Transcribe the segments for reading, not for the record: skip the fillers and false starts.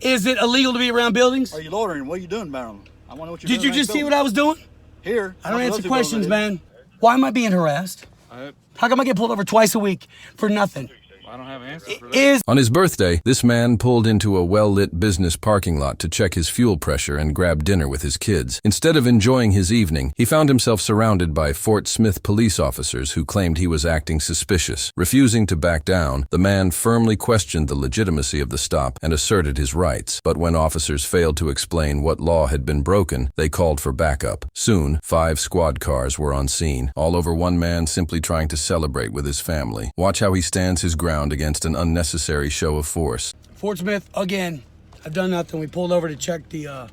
Is it illegal to be around buildings? Are you loitering? What are you doing about them? I want to know what you're doing. Did you just see what I was doing? Here. I don't answer questions, man. Why am I being harassed? How come I get pulled over twice a week for nothing? I don't have an answer for that. On his birthday, this man pulled into a well-lit business parking lot to check his fuel pressure and grab dinner with his kids. Instead of enjoying his evening, he found himself surrounded by Fort Smith police officers who claimed he was acting suspicious. Refusing to back down, the man firmly questioned the legitimacy of the stop and asserted his rights. But when officers failed to explain what law had been broken, they called for backup. Soon, 5 squad cars were on scene, all over one man simply trying to celebrate with his family. Watch how he stands his ground against an unnecessary show of force. Fort Smith, again, I've done nothing. We pulled over to check the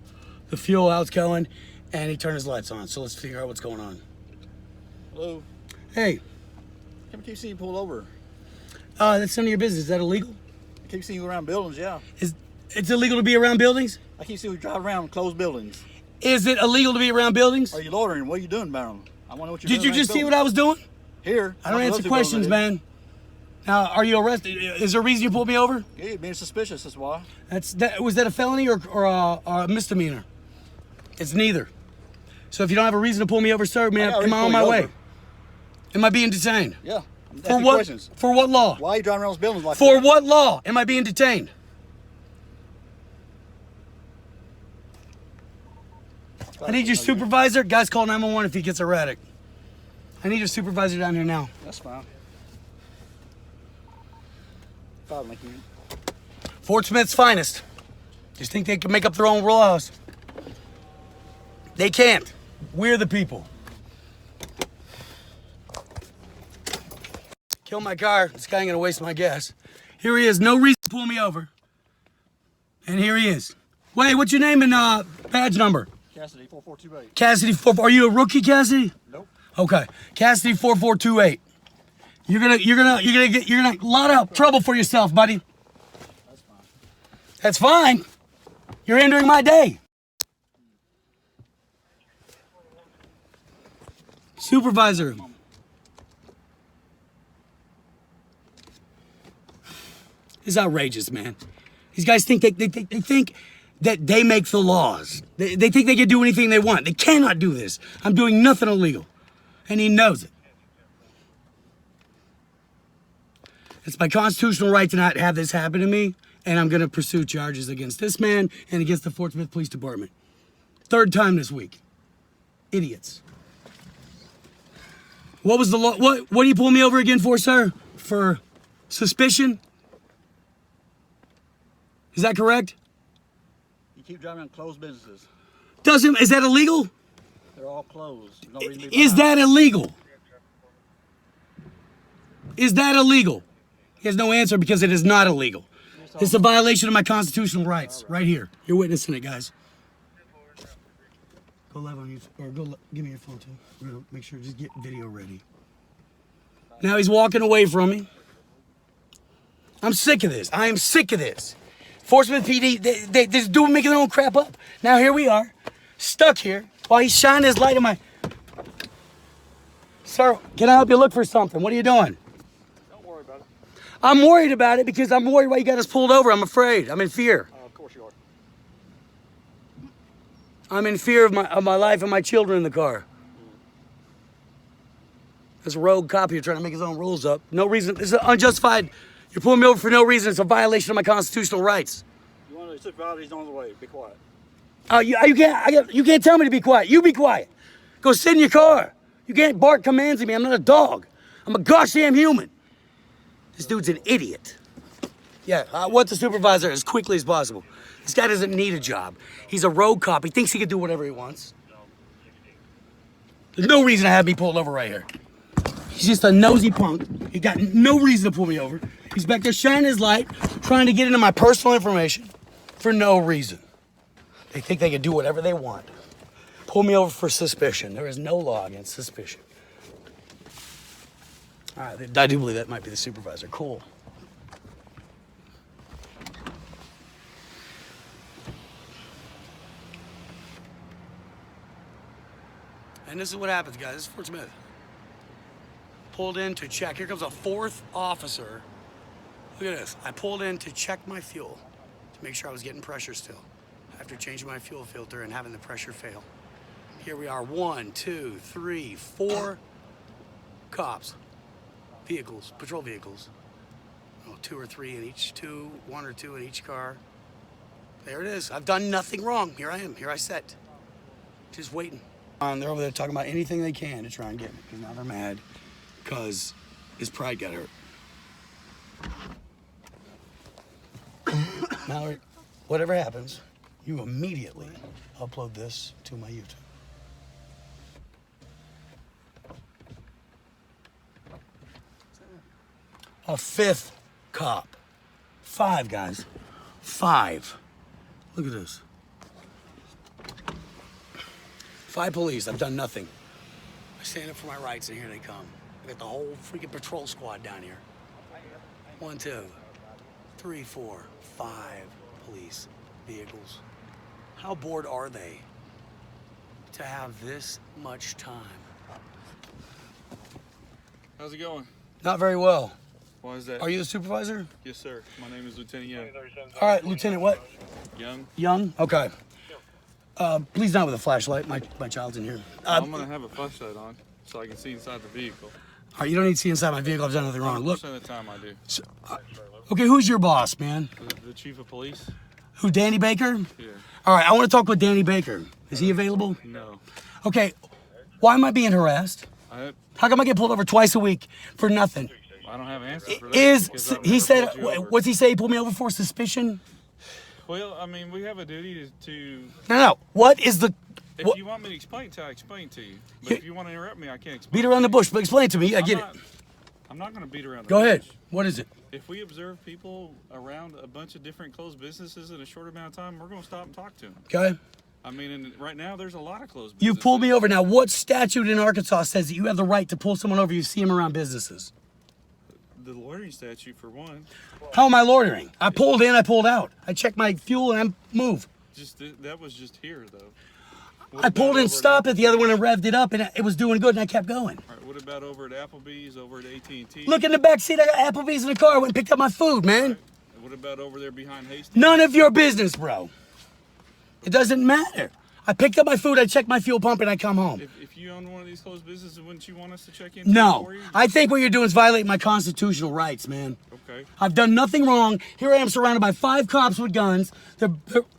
fuel, how it's going, and he turned his lights on. So let's figure out what's going on. Hello. Hey. I keep seeing you pull over. That's none of your business. Is that illegal? I keep seeing you around buildings, yeah. It's illegal to be around buildings? I keep seeing you drive around closed buildings. Is it illegal to be around buildings? Are you loitering? What are you doing about them? I want to know what you're doing. Did you just see what I was doing? Here. I don't answer questions, man. Now, are you arrested? Is there a reason you pulled me over? Yeah, you're being suspicious, that's why. Was that a felony or a misdemeanor? It's neither. So if you don't have a reason to pull me over, sir, man, am I on my way? Am I being detained? Yeah. For what? Questions. For what law? Why are you driving around those buildings like For that? what law am I being detained? I need your supervisor. Guys, call 911 if he gets erratic. I need your supervisor down here now. That's fine. Fort Smith's finest. Just think they can make up their own laws. They can't. We're the people. Kill my car. This guy ain't gonna waste my gas. Here he is. No reason to pull me over. And here he is. Wait, what's your name and badge number? Cassidy 4428. Cassidy 44. Are you a rookie, Cassidy? Nope. Okay. Cassidy 4428. You're gonna get a lot of trouble for yourself, buddy. That's fine. That's fine. You're hindering my day. Supervisor. It's outrageous, man. These guys think they think that they make the laws. They think they can do anything they want. They cannot do this. I'm doing nothing illegal, and he knows it. It's my constitutional right to not have this happen to me, and I'm going to pursue charges against this man and against the Fort Smith Police Department. 3rd time this week. Idiots. What was the law? What do you pull me over again for, sir? For suspicion? Is that correct? You keep driving around closed businesses. Is that illegal? They're all closed. No reason to be Is that illegal? Is that illegal? He has no answer because it is not illegal. It's a violation of my constitutional rights. Right here. You're witnessing it, guys. Go live on YouTube, or give me your phone too. We're gonna make sure, just get video ready. Now he's walking away from me. I'm sick of this. I am sick of this. Fort Smith PD, they just making their own crap up. Now here we are, stuck here, while he's shining his light in my... Sir, can I help you look for something? What are you doing? I'm worried about it because I'm worried why you got us pulled over. I'm afraid. I'm in fear. Of course you are. I'm in fear of my life and my children in the car. This rogue cop here trying to make his own rules up. No reason. This is unjustified. You're pulling me over for no reason. It's a violation of my constitutional rights. You want to supervise? He's on the way. Be quiet. You can't tell me to be quiet. You be quiet. Go sit in your car. You can't bark commands at me. I'm not a dog. I'm a gosh damn human. This dude's an idiot. Yeah, I want the supervisor as quickly as possible. This guy doesn't need a job. He's a rogue cop. He thinks he can do whatever he wants. There's no reason to have me pulled over right here. He's just a nosy punk. He got no reason to pull me over. He's back there shining his light, trying to get into my personal information for no reason. They think they can do whatever they want. Pull me over for suspicion. There is no law against suspicion. All right, I do believe that might be the supervisor. Cool. And this is what happens, guys. This is Fort Smith. Pulled in to check. Here comes a 4th officer. Look at this. I pulled in to check my fuel. to make sure I was getting pressure still after changing my fuel filter and having the pressure fail. Here we are, 1, 2, 3, 4 cops, vehicles, patrol vehicles. Oh, 2 or 3 in each, 1 or 2 in each car. There it is. I've done nothing wrong. Here I am. Here I sit. Just waiting. They're over there talking about anything they can to try and get me, because now they're mad because his pride got hurt. Mallory, whatever happens, you immediately upload this to my YouTube. A 5th cop. 5, guys. 5. Look at this. 5 police. I've done nothing. I stand up for my rights, and here they come. I got the whole freaking patrol squad down here. 1, 2, 3, 4, 5 police vehicles. How bored are they to have this much time? How's it going? Not very well. Why is that? Are you the supervisor? Yes, sir. My name is Lieutenant Young. All right, Lieutenant what? Young? Young? Okay. Please not with a flashlight. My child's in here. I'm going to have a flashlight on so I can see inside the vehicle. All right, you don't need to see inside my vehicle. I've done nothing wrong. Look. 100% of the time I do. So, okay, who's your boss, man? The chief of police? Who, Danny Baker? Yeah. All right, I want to talk with Danny Baker. Is he available? No. Okay, why am I being harassed? How come I get pulled over twice a week for nothing? I don't have an answer for that. He said, what's he say? He pulled me over for suspicion? Well, I mean, we have a duty to No. What is the... If you want me to explain to you, I'll explain to you. But if you want to interrupt me, I can't explain. Beat around the bush, but explain it to me. I get it. I'm not going to beat around the bush. Go ahead. What is it? If we observe people around a bunch of different closed businesses in a short amount of time, we're going to stop and talk to them. Okay. I mean, and right now, there's a lot of closed businesses. You pulled me over. Now, what statute in Arkansas says that you have the right to pull someone over if you see them around businesses? The loitering statute, for one. How am I loitering? I pulled in, I pulled out. I checked my fuel and I moved. That was just here, though. I pulled in, stopped it, the other one and revved it up, and it was doing good, and I kept going. All right, what about over at Applebee's, over at AT&T? Look in the back seat, I got Applebee's in the car. I went and picked up my food, man. Right. What about over there behind Hastings? None of your business, bro. It doesn't matter. I picked up my food, I checked my fuel pump, and I come home. If you own one of these closed businesses, wouldn't you want us to check in? No. For you? I think what you're doing is violating my constitutional rights, man. Okay. I've done nothing wrong. Here I am surrounded by 5 cops with guns. They're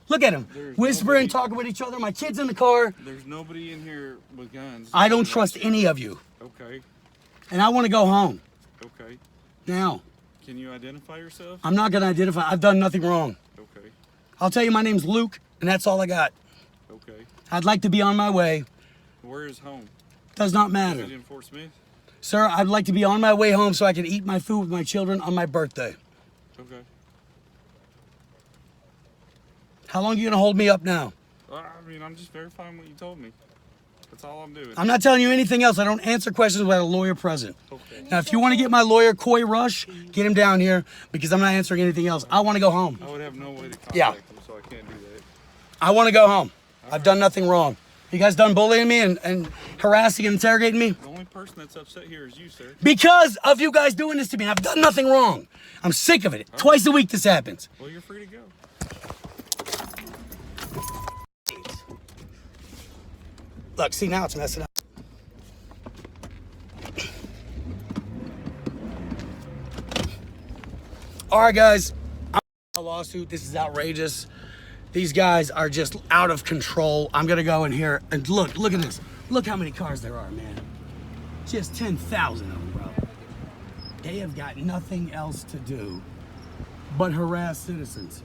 look at them. Whispering, talking with each other. My kid's in the car. There's nobody in here with guns. I don't trust any of you. Okay. And I want to go home. Okay. Now. Can you identify yourself? I'm not going to identify. I've done nothing wrong. Okay. I'll tell you my name's Luke, and that's all I got. Okay. I'd like to be on my way. Where is home? Does not matter. Is it in Fort Smith? Sir, I'd like to be on my way home so I can eat my food with my children on my birthday. Okay. How long are you going to hold me up now? I mean, I'm just verifying what you told me. That's all I'm doing. I'm not telling you anything else. I don't answer questions without a lawyer present. Okay. Now, if you want to get my lawyer, Coy Rush, get him down here because I'm not answering anything else. I want to go home. I would have no way to contact Yeah. him, so I can't do that. I want to go home. I've done nothing wrong. You guys done bullying me and harassing and interrogating me? The only person that's upset here is you, sir. Because of you guys doing this to me. I've done nothing wrong. I'm sick of it. Twice a week this happens. Well, you're free to go. Look, see, now it's messing up. All right, guys. I'm a lawsuit. This is outrageous. These guys are just out of control. I'm going to go in here and look at this. Look how many cars there are, man. Just 10,000 of them, bro. They have got nothing else to do but harass citizens.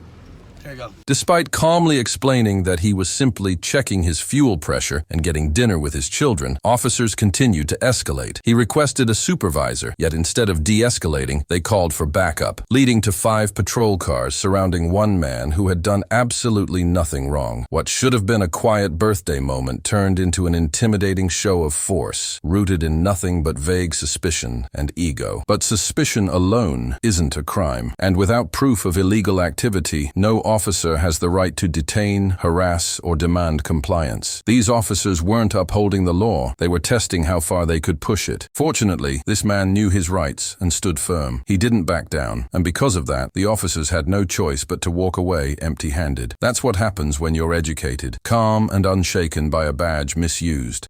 There you go. Despite calmly explaining that he was simply checking his fuel pressure and getting dinner with his children, officers continued to escalate. He requested a supervisor, yet instead of de-escalating, they called for backup, leading to 5 patrol cars surrounding one man who had done absolutely nothing wrong. What should have been a quiet birthday moment turned into an intimidating show of force, rooted in nothing but vague suspicion and ego. But suspicion alone isn't a crime, and without proof of illegal activity, no officer has the right to detain, harass, or demand compliance. These officers weren't upholding the law, they were testing how far they could push it. Fortunately, this man knew his rights and stood firm. He didn't back down, and because of that, the officers had no choice but to walk away empty-handed. That's what happens when you're educated, calm and unshaken by a badge misused.